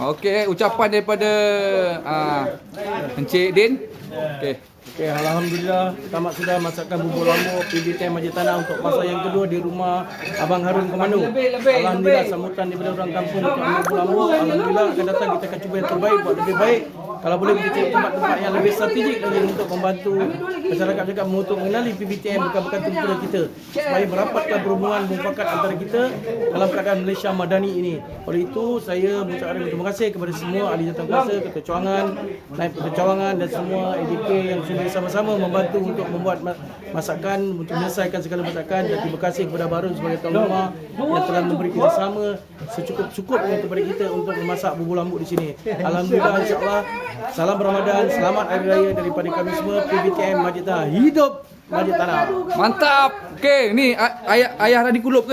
Okey, ucapan daripada Encik Din. Okey. Okey, alhamdulillah tamat sudah masakan bubur lambuk PBTM Majlis Tanah untuk masa yang kedua di rumah Abang Harun Komando. Alhamdulillah sambutan daripada orang kampung untuk bubur lambuk. Alhamdulillah akan datang kita akan cuba yang terbaik buat lebih baik. Kalau boleh kita cari tempat-tempat yang lebih strategik lagi untuk membantu masyarakat juga untuk mengenali PBTM bekas-bekas tentera kita supaya merapatkan perhubungan mufakat antara kita dalam keadaan Malaysia Madani ini. Oleh itu saya mengucapkan terima kasih kepada semua ahli jawatankuasa, ketua cawangan, naib ketua cawangan dan semua ADK yang sudah bersama-sama membantu untuk membuat masakan untuk menyelesaikan segala masakan, dan terima kasih kepada Barun sebagai tuan rumah yang telah memberi kerjasama secukup-cukupnya kepada kita untuk memasak bubur lambuk di sini. Alhamdulillah, insya-Allah. Salam Ramadan, selamat Hari Raya daripada kami semua PBTM Majlis Tanah. Hidup Majlis Tanah. Mantap. Okey, ni ayah dah dikulupkan.